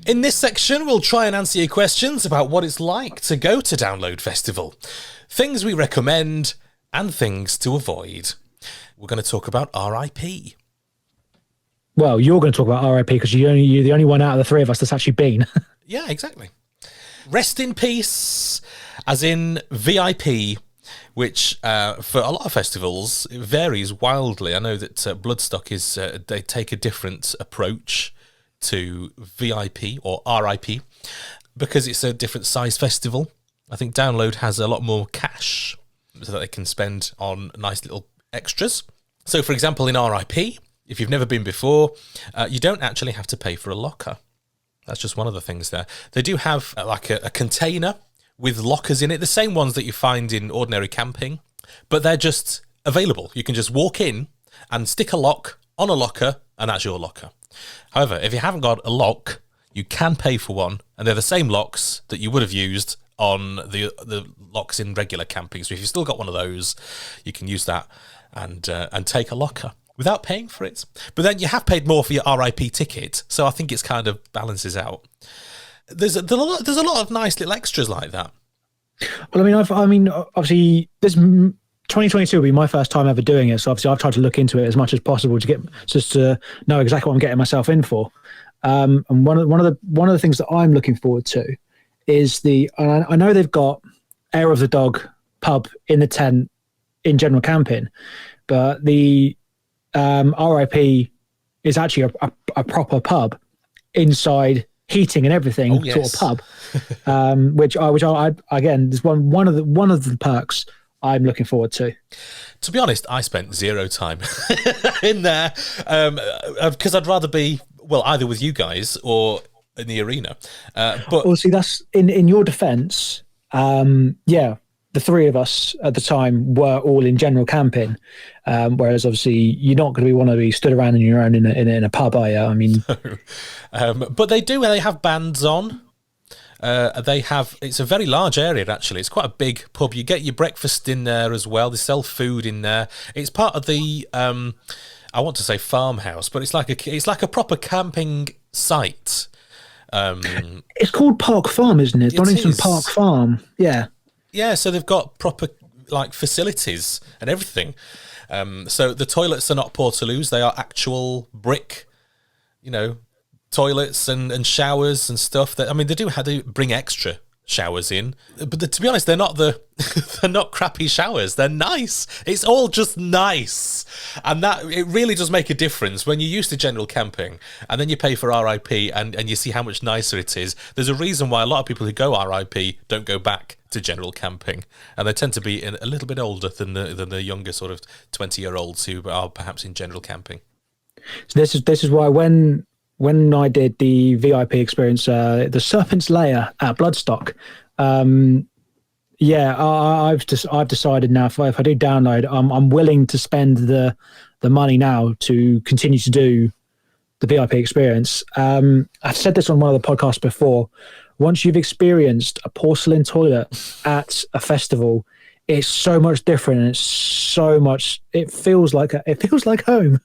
In this section, we'll try and answer your questions about what it's like to go to Download Festival, things we recommend, and things to avoid. We're going to talk about R.I.P. Well, you're going to talk about R.I.P. because you're the only one out of the three of us that's actually been. Yeah, exactly. Rest in peace, as in V.I.P., which for a lot of festivals, it varies wildly. I know that Bloodstock they take a different approach to V.I.P. or R.I.P. because it's a different size festival. I think Download has a lot more cash so that they can spend on nice little extras. So, for example, in R.I.P., if you've never been before, you don't actually have to pay for a locker. That's just one of the things there. They do have like a container with lockers in it, the same ones that you find in ordinary camping, but they're just available. You can just walk in and stick a lock on a locker, and that's your locker. However, if you haven't got a lock, you can pay for one, and they're the same locks that you would have used on the locks in regular camping. So if you've still got one of those, you can use that and take a locker without paying for it. But then you have paid more for your R.I.P. ticket, so I think it's kind of balances out. There's a lot of nice little extras like that. Well, obviously, this 2022 will be my first time ever doing it, so obviously I've tried to look into it as much as possible to know exactly what I'm getting myself in for. And one of the things that I'm looking forward to is I know they've got Air of the Dog pub in the tent in general camping, but the R.I.P. is actually a proper pub inside, heating and everything, oh, yes. sort of pub, which I again is one of the perks I'm looking forward to. To be honest, I spent zero time in there because I'd rather be either with you guys or in the arena. But well, see, that's in your defence. The three of us at the time were all in general camping, whereas obviously you're not going to want to be stood around on your own in a pub, are you? I mean, but they have bands on. It's a very large area actually. It's quite a big pub. You get your breakfast in there as well. They sell food in there. It's part of the I want to say farmhouse, but it's like a proper camping site. It's called Park Farm, isn't it? Donington Park Farm. Yeah. Yeah, so they've got proper like facilities and everything. So the toilets are not portaloos; they are actual brick, toilets and showers and stuff. That they do have to bring extra showers in, but to be honest, they're not crappy showers. They're nice. It's all just nice, and that it really does make a difference when you're used to general camping and then you pay for R.I.P. and you see how much nicer it is. There's a reason why a lot of people who go R.I.P. don't go back to general camping, and they tend to be a little bit older than the younger sort of 20-year-olds who are perhaps in general camping. So this is why when I did the V.I.P. experience, the Serpent's Lair at Bloodstock, I've decided now if I do download, I'm willing to spend the money now to continue to do the V.I.P. experience. I've said this on one of the podcasts before. Once you've experienced a porcelain toilet at a festival, it's so much different, and it feels like home.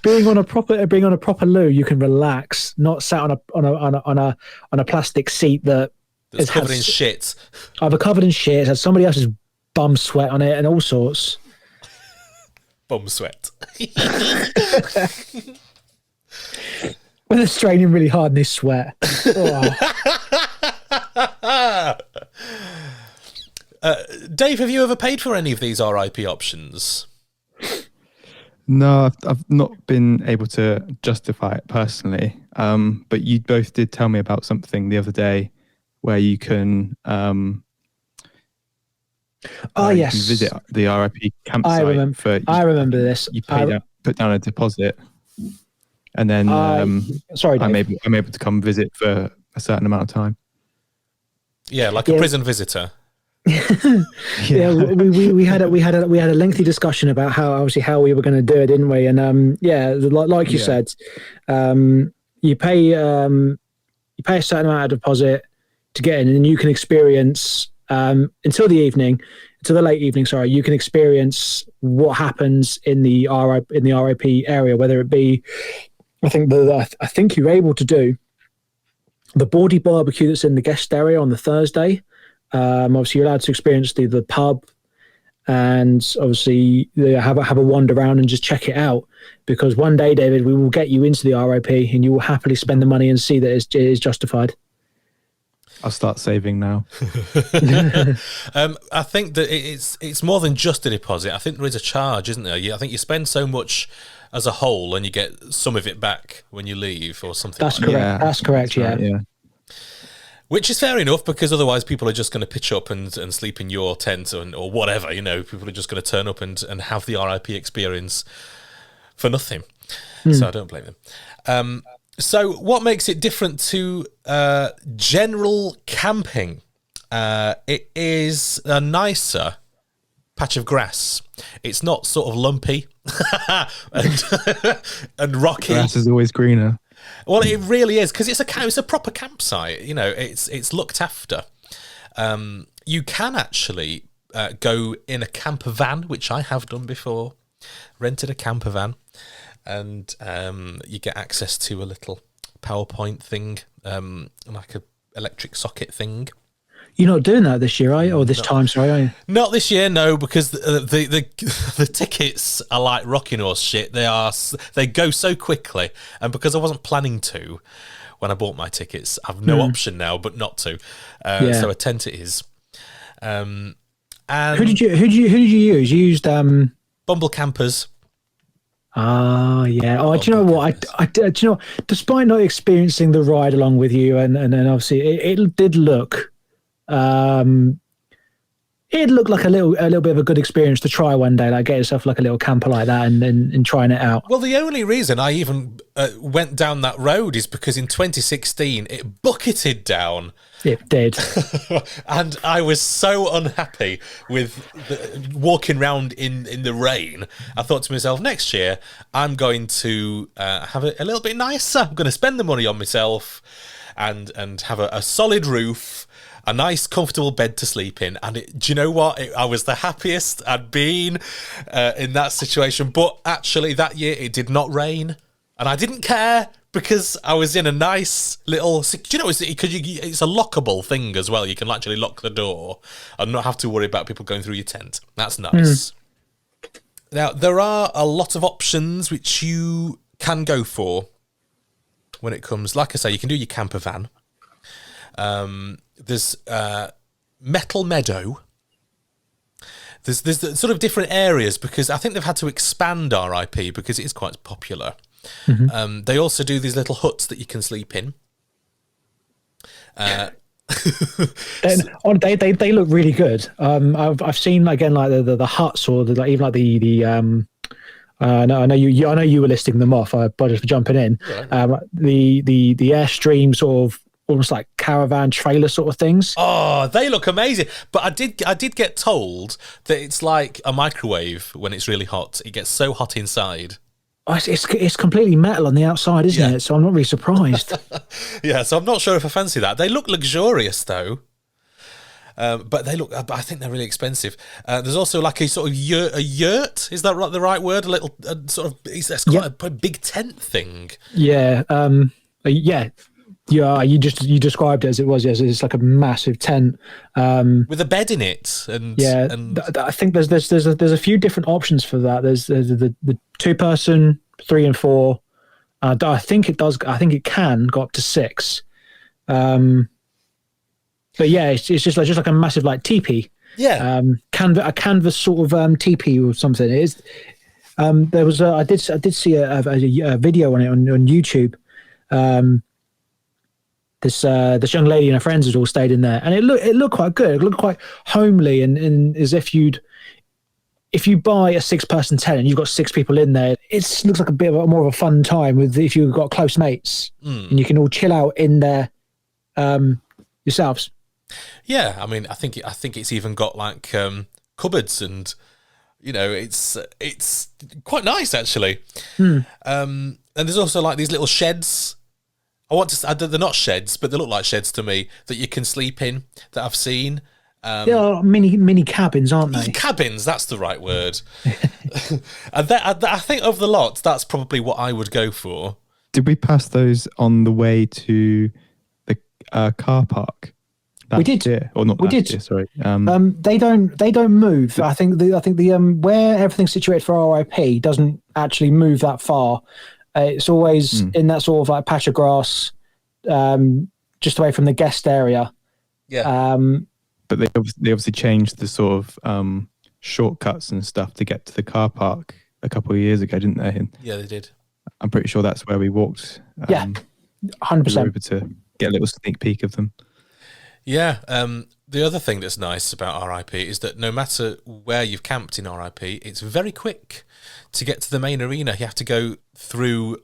Being on a proper loo, you can relax, not sat on a plastic seat that's covered in shit. Either covered in shit, has somebody else's bum sweat on it, and all sorts. Bum sweat. When they're straining really hard and they sweat. Dave, have you ever paid for any of these R.I.P. options? No, I've not been able to justify it personally. But you both did tell me about something the other day where you can yes, you can visit the R.I.P. campsite. I remember this. You put down a deposit, and then sorry, Dave. I'm able to come visit for a certain amount of time. Yeah, like a prison visitor. Yeah, we had a lengthy discussion about how we were going to do it, didn't we? And like you said, you pay a certain amount of deposit to get in, and you can experience until the late evening. Sorry, you can experience what happens in the RIP area, whether it be I think I think you're able to do the Bawdy barbecue that's in the guest area on the Thursday. Obviously, you're allowed to experience the pub, and obviously have a wander around and just check it out. Because one day, David, we will get you into the R.I.P. and you will happily spend the money and see that it is justified. I'll start saving now. I think that it's more than just a deposit. I think there is a charge, isn't there? I think you spend so much as a whole, and you get some of it back when you leave, or something. That's like correct. Yeah, That's correct. right, yeah. Which is fair enough, because otherwise people are just going to pitch up and sleep in your tent or whatever. People are just going to turn up and have the RIP experience for nothing. So I don't blame them. So what makes it different to general camping? It is a nicer patch of grass. It's not sort of lumpy and rocky. Grass is always greener. Well, it really is, because it's a proper campsite. It's looked after. You can actually go in a camper van, which I have done before. Rented a camper van, and you get access to a little PowerPoint thing, like a electric socket thing. You're not doing that this year, are you? Or this time, sorry, are you? Not this year, no, because the tickets are like rocking horse shit. They go so quickly, and because I wasn't planning to when I bought my tickets, I've no option now but not to. So a tent it is. And Who did you use? You used Bumble Campers. Ah, yeah. Oh, do you know what? Do you know? Despite not experiencing the ride along with you, and obviously it did look. It looked like a little bit of a good experience to try one day, like get yourself like a little camper like that and trying it out. Well, the only reason I even went down that road is because in 2016 it bucketed down. It did. And I was so unhappy with walking around in the rain. I thought to myself, next year I'm going to have it a little bit nicer. I'm going to spend the money on myself and have a solid roof, a nice, comfortable bed to sleep in. And do you know what? I was the happiest I'd been in that situation. But actually, that year, it did not rain. And I didn't care, because I was in a nice little... Do you know, it's a lockable thing as well. You can actually lock the door and not have to worry about people going through your tent. That's nice. Now, there are a lot of options which you can go for when it comes... Like I say, you can do your camper van. There's Metal Meadow. There's sort of different areas, because I think they've had to expand R.I.P. because it is quite popular. Mm-hmm. They also do these little huts that you can sleep in. And they look really good. I've seen again like the huts, or even like the I know you were listing them off. I apologize for jumping in. Yeah. The Airstream sort of almost like caravan trailer sort of things. Oh, they look amazing. But I did get told that it's like a microwave when it's really hot. It gets so hot inside. Oh, it's completely metal on the outside, isn't it? So I'm not really surprised. Yeah, so I'm not sure if I fancy that. They look luxurious though. But they look, I think they're really expensive. There's also like a sort of yurt. Is that the right word? A little sort of, it's quite a big tent thing. Yeah. Yeah, you described it as it was. Yes, it's like a massive tent with a bed in it, and I think there's a few different options for that. There's the 2-person, 3 and 4. I think it can go up to 6. But yeah, it's just like a massive like teepee. Yeah, a canvas sort of teepee or something. It is. There was I did see a video on it on YouTube. This young lady and her friends had all stayed in there, and it looked quite good. It looked quite homely, and as if you buy a 6-person tent and you've got 6 people in there, it looks like a bit more of a fun time if you've got close mates and you can all chill out in there yourselves. Yeah, I mean, I think it's even got like cupboards, and it's quite nice actually. And there's also like these little sheds. They're not sheds, but they look like sheds to me, that you can sleep in, that I've seen. They are mini cabins, aren't they? Cabins, that's the right word. And I think of the lot, that's probably what I would go for. Did we pass those on the way to the car park? We did. Year? Or not? We did. Year, sorry. They don't move. I think the where everything's situated for R.I.P. doesn't actually move that far. It's always in that sort of like patch of grass, just away from the guest area. Yeah. But they obviously changed the sort of shortcuts and stuff to get to the car park a couple of years ago, didn't they? And Yeah, they did. I'm pretty sure that's where we walked. 100%. We were able to get a little sneak peek of them. Yeah. The other thing that's nice about R.I.P. is that no matter where you've camped in R.I.P., it's very quick to get to the main arena. You have to go through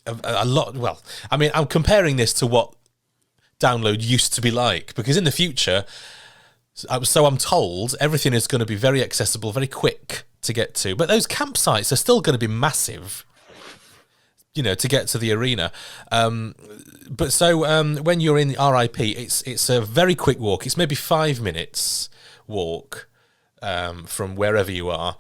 a lot. Well, I mean, I'm comparing this to what download used to be like, because in the future, so I'm told, everything is going to be very accessible, very quick to get to. But those campsites are still going to be massive, to get to the arena. But so when you're in R.I.P., it's a very quick walk. It's maybe 5 minutes walk from wherever you are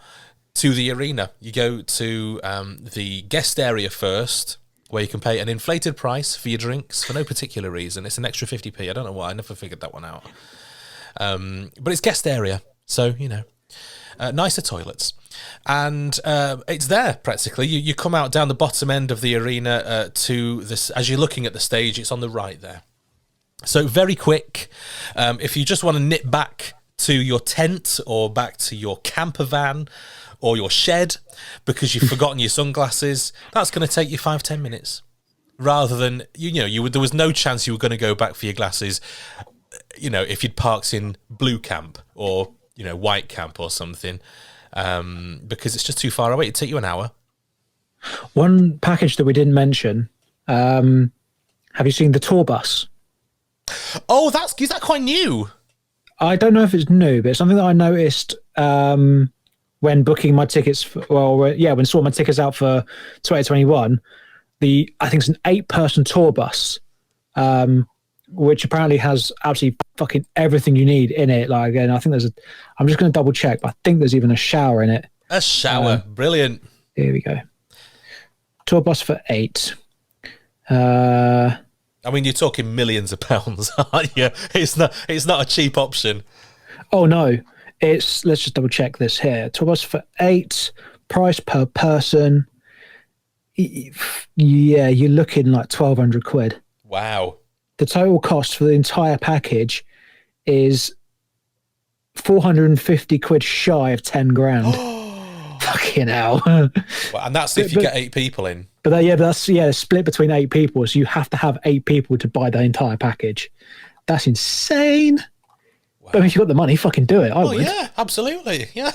to the arena. You go to the guest area first, where you can pay an inflated price for your drinks for no particular reason. It's an extra 50p. I don't know why. I never figured that one out. But it's guest area, so, nicer toilets. And it's there, practically. You come out down the bottom end of the arena to this. As you're looking at the stage, it's on the right there. So very quick. If you just want to nip back to your tent or back to your campervan or your shed because you've forgotten your sunglasses, that's going to take you 5-10 minutes. Rather than, there was no chance you were going to go back for your glasses, if you'd parked in blue camp or, white camp or something, because it's just too far away. It'd take you an hour. One package that we didn't mention, have you seen the Tourbus? Oh, is that quite new? I don't know if it's new, but it's something that I noticed when booking my tickets. When sorting my tickets out for 2021. I think it's an 8-person tourbus, which apparently has absolutely fucking everything you need in it. Like, again, I think I'm just going to double check, but I think there's even a shower in it. A shower, brilliant. Here we go. Tourbus for 8. I mean, you're talking millions of pounds, aren't you? It's not a cheap option. Oh no, let's just double check this here. Tourbus for 8, price per person. Yeah, you're looking like 1,200 quid. Wow. The total cost for the entire package is 450 quid shy of 10 grand. Fucking hell. Well, and that's if you get 8 people in. But that's split between 8 people, so you have to have 8 people to buy the entire package. That's insane. Wow. But if you've got the money, fucking do it. I would. Yeah, absolutely. Yeah.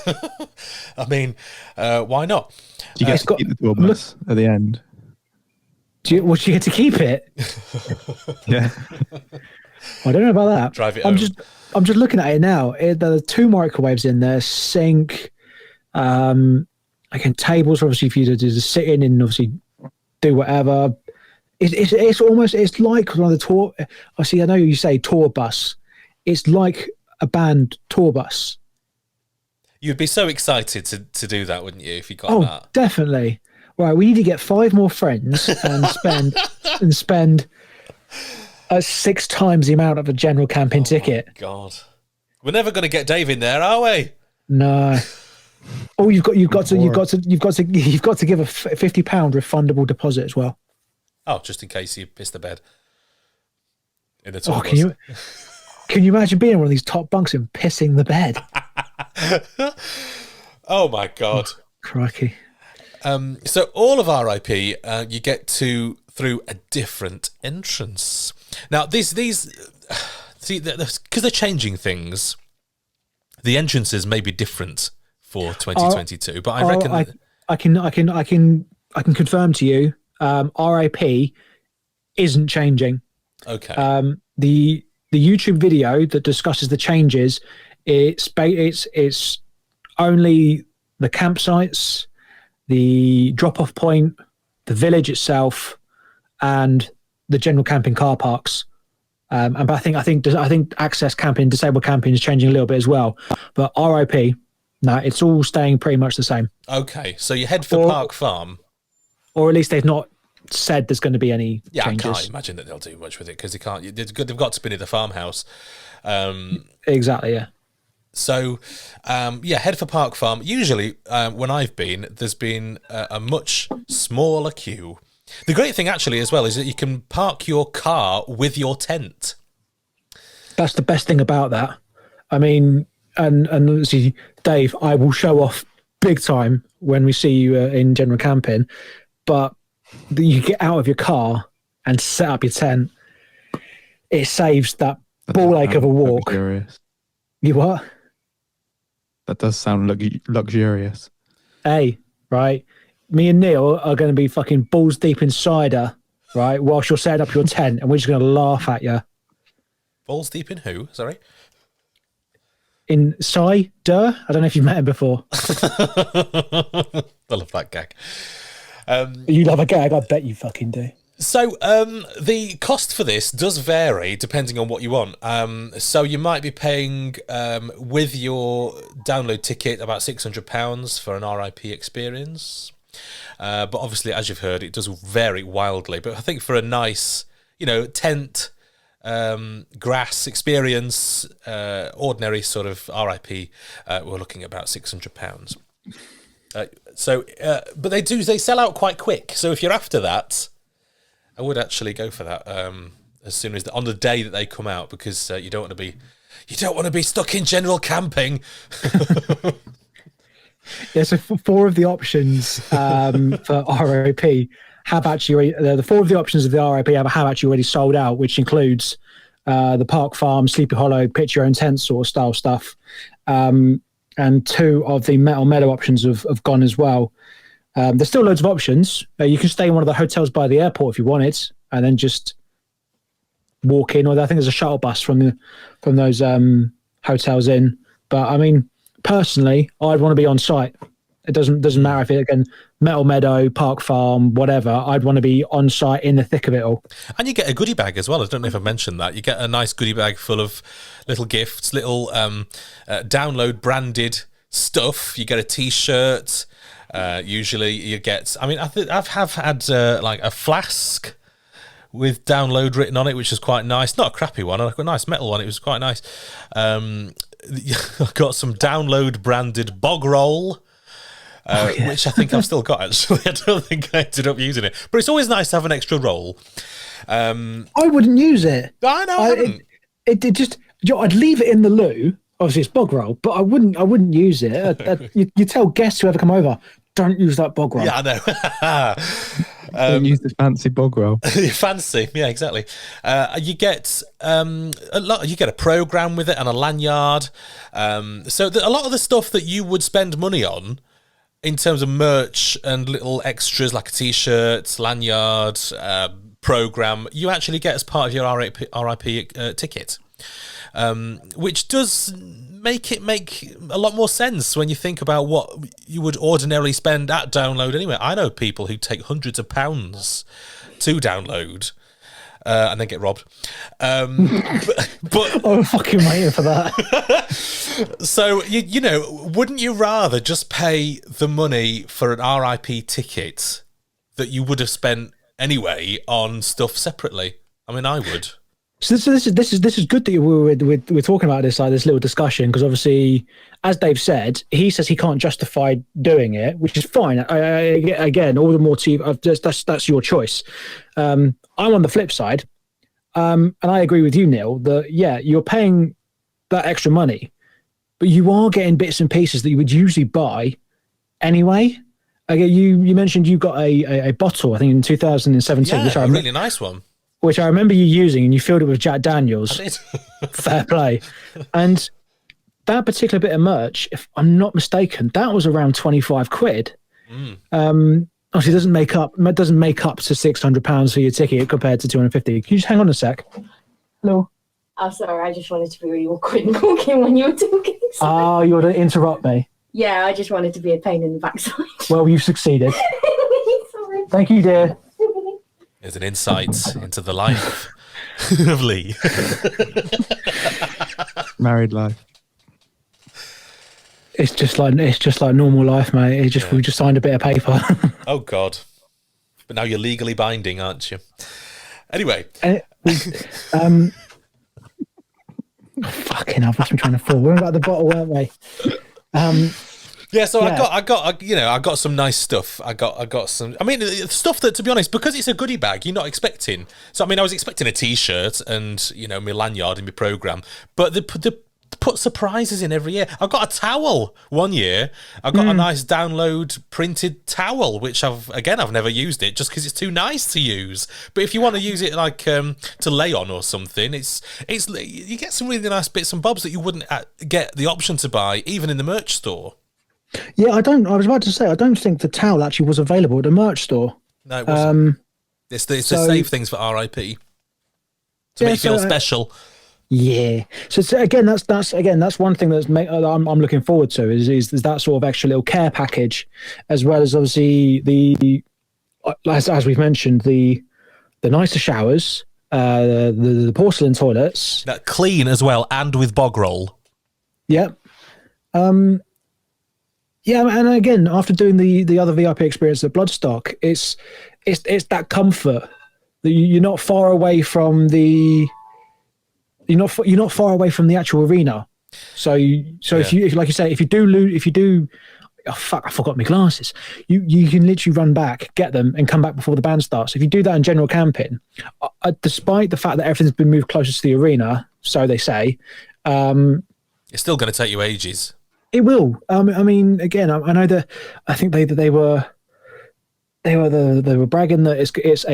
I mean, why not? Do you get to keep the Tourbus at the end? Do you get to keep it? Yeah. I don't know about that. Drive it I'm home. I'm just looking at it now. There are 2 microwaves in there, sink, again, tables obviously for you to just sit in and obviously do whatever. It's like one of the tour. I know you say tour bus. It's like a band tour bus. You'd be so excited to do that, wouldn't you, if you got that? Oh, definitely. Right, we need to get 5 more friends and spend 6 times the amount of a general camping ticket. My God, we're never going to get Dave in there, are we? No. Oh, you've got to give a £50 refundable deposit as well. Oh, just in case you piss the bed. In the tour bus. Can you imagine being in one of these top bunks and pissing the bed? Oh my God. Oh, crikey. So all of R.I.P. You get through a different entrance. Now these because they're changing things. The entrances may be different for 2022, but I reckon I can confirm to you, R.I.P. isn't changing. Okay. The YouTube video that discusses the changes, it's only the campsites, the drop-off point, the village itself, and the general camping car parks. But I think access camping, disabled camping is changing a little bit as well. But R.I.P. No, it's all staying pretty much the same. Okay, so you head for Park Farm, or at least they've not said there's going to be any Yeah, changes. I can't imagine that they'll do much with it because they can't. They've got to spin at the farmhouse. Exactly, yeah. So, head for Park Farm. Usually, when I've been, there's been a much smaller queue. The great thing, actually, as well, is that you can park your car with your tent. That's the best thing about that. I mean, and obviously, Dave, I will show off big time when we see you in general camping, but you get out of your car and set up your tent. It saves that ball ache of a walk. Luxurious. You what? That does sound luxurious. Hey, right? Me and Neil are going to be fucking balls deep in cider, right? Whilst you're setting up your tent, and we're just going to laugh at you. Balls deep in who? Sorry? In cider? I don't know if you've met him before. I love that gag. You love a gag? I bet you fucking do. So the cost for this does vary depending on what you want. So you might be paying with your download ticket about £600 for an R.I.P experience. But obviously, as you've heard, it does vary wildly. But I think for a nice, tent, grass experience, ordinary sort of R.I.P, we're looking at about £600. But they sell out quite quick. So if you're after that, I would actually go for that as soon as on the day that they come out, because you don't want to be stuck in general camping. Yeah, so 4 of the options for R.I.P have actually the 4 of the options of the R.I.P have actually already sold out, which includes the Park Farm, Sleepy Hollow, pitch your own tent sort of style stuff, and 2 of the Metal Meadow options have gone as well. There's still loads of options. You can stay in one of the hotels by the airport if you want it, and then just walk in. Or I think there's a shuttle bus from those hotels in. But I mean, personally, I'd want to be on site. It doesn't matter if it again Metal Meadow, Park Farm, whatever. I'd want to be on site in the thick of it all. And you get a goodie bag as well. I don't know if I mentioned that. You get a nice goodie bag full of little gifts, little download branded stuff. You get a T-shirt. Usually you get, I mean, I've had like a flask with download written on it, which is quite nice. Not a crappy one, a nice metal one. It was quite nice. I got some download branded bog roll, which I think I've still got, actually. I don't think I ended up using it, but it's always nice to have an extra roll. I wouldn't use it. I know. It just, I'd leave it in the loo. Obviously, it's bog roll, but I wouldn't use it. You tell guests who ever come over, don't use that bog roll. Yeah, I know. Don't use this fancy bog roll. Fancy, yeah, exactly. You get you get a program with it and a lanyard. So a lot of the stuff that you would spend money on in terms of merch and little extras like a T-shirt, lanyard, program, you actually get as part of your R.I.P ticket. Which does make it make a lot more sense when you think about what you would ordinarily spend at download anyway. I know people who take hundreds of pounds to download and then get robbed. But I'm fucking waiting for that. So, wouldn't you rather just pay the money for an R.I.P ticket that you would have spent anyway on stuff separately? I mean, I would. So this is good that we're talking about this little discussion, because obviously, as Dave said, he says he can't justify doing it, which is fine. Again, all the more to you. That's your choice. I'm on the flip side, and I agree with you, Neil. That you're paying that extra money, but you are getting bits and pieces that you would usually buy anyway. Again, you mentioned you got a bottle, I think in 2017, which a really nice one. Which I remember you using, and you filled it with Jack Daniels. I did. Fair play. And that particular bit of merch, if I'm not mistaken, that was around 25 quid. Obviously, it doesn't make up to £600 for your ticket compared to 250. Can you just hang on a sec? Hello. Oh, sorry, I just wanted to be really awkward and talking when you were talking. Oh, you want to interrupt me? Yeah, I just wanted to be a pain in the backside. Well, you've succeeded. Sorry. Thank you, dear. There's an insight into the life of Lee. Married life. It's just like normal life, mate. We just signed a bit of paper. Oh God. But now you're legally binding, aren't you? Anyway. Fucking, I've lost my train of thought. We were about the bottle, weren't we? Yeah, so yeah. I got some nice stuff. I got some. I mean, stuff that, to be honest, because it's a goodie bag, you're not expecting. So I mean, I was expecting a T-shirt and my lanyard and my program, but they put surprises in every year. I got a towel one year. I got a nice download printed towel, which I've never used it just because it's too nice to use. But if you want to use it like to lay on or something, it's you get some really nice bits and bobs that you wouldn't get the option to buy even in the merch store. Yeah, I was about to say, I don't think the towel actually was available at the merch store. No, it wasn't. It's to save things for R.I.P. To make you feel special. Yeah. So again, that's one thing I'm looking forward to is that sort of extra little care package, as well as obviously as we've mentioned, the nicer showers, the porcelain toilets. That clean as well, and with bog roll. Yep. Yeah, and again, after doing the other VIP experience at Bloodstock, it's that comfort that you're not far away from the actual arena. So if you like you say, if you do, oh fuck, I forgot my glasses. You can literally run back, get them, and come back before the band starts. If you do that in general camping, despite the fact that everything's been moved closer to the arena, so they say, it's still going to take you ages. It will. I mean, again, I know that I think they were bragging that it's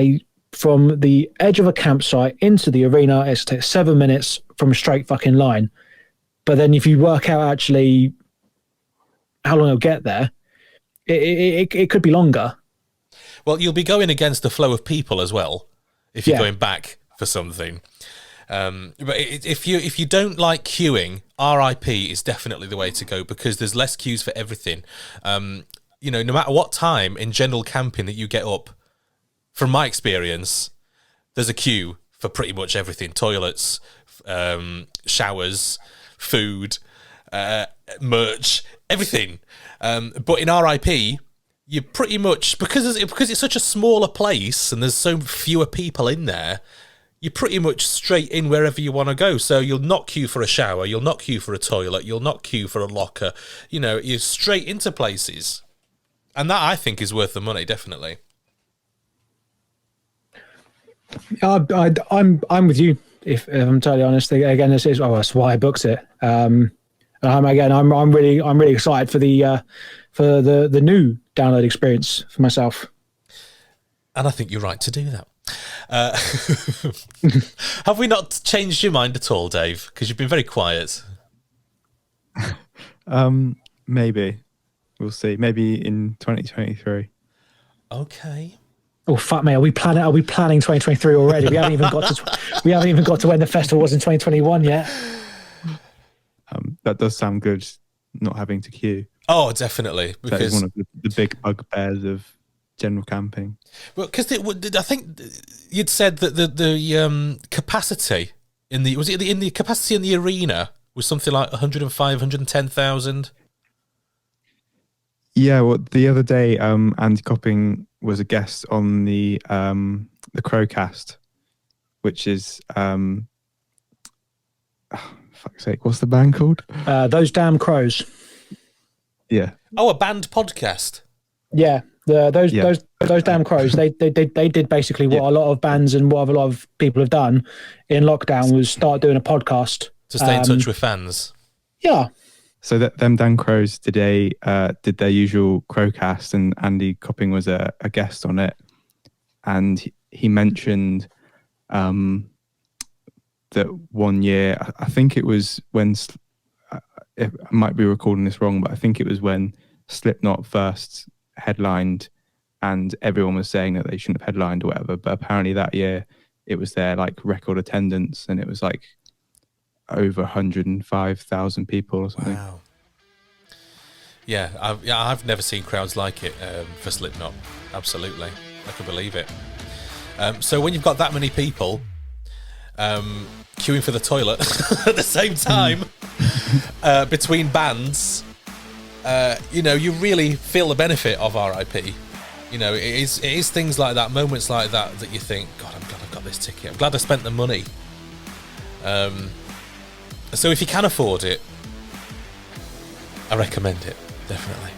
from the edge of a campsite into the arena. It takes 7 minutes from a straight fucking line. But then if you work out actually how long it'll get there, it could be longer. Well, you'll be going against the flow of people as well if you're going back for something. But if you don't like queuing, R.I.P. is definitely the way to go because there's less queues for everything. No matter what time in general camping that you get up, from my experience, there's a queue for pretty much everything: toilets, showers, food, merch, everything. But in R.I.P., you pretty much, because it's such a smaller place and there's so fewer people in there, you're pretty much straight in wherever you want to go. So you'll not queue for a shower, you'll not queue for a toilet, you'll not queue for a locker. You're straight into places. And that, I think, is worth the money, definitely. I'm with you, if I'm totally honest. Again, that's why I booked it. I'm really excited for the new download experience for myself. And I think you're right to do that. Have we not changed your mind at all, Dave? Because you've been very quiet. Maybe. We'll see. Maybe in 2023. Okay. Oh fuck me! Are we planning 2023 already? We haven't even got to when the festival was in 2021 yet. That does sound good. Not having to queue. Oh, definitely. Because that is one of the big bugbears of general camping. Well, because I think you'd said that the capacity in the capacity in the arena was something like 105, 110,000. Yeah, well, the other day, Andy Copping was a guest on the Crowcast, which is fuck's sake, what's the band called? Those Damn Crows. Yeah. Oh, a band podcast. Yeah, those Damn Crows. They did basically what a lot of bands and what a lot of people have done in lockdown was start doing a podcast to stay in touch with fans. Yeah. So them Dan Crows today did their usual Crowcast, and Andy Copping was a guest on it, and he mentioned that one year, I think it was when, I might be recording this wrong, but I think it was when Slipknot first headlined, and everyone was saying that they shouldn't have headlined or whatever, but apparently that year it was their like record attendance, and it was like over 105,000 people or something. Wow. Yeah, I've never seen crowds like it for Slipknot. Absolutely, I can believe it. So when you've got that many people queuing for the toilet at the same time between bands, you really feel the benefit of R.I.P. You know, it is things like that, moments like that, that you think, God, I'm glad I've got this ticket. I'm glad I spent the money. So if you can afford it, I recommend it, definitely.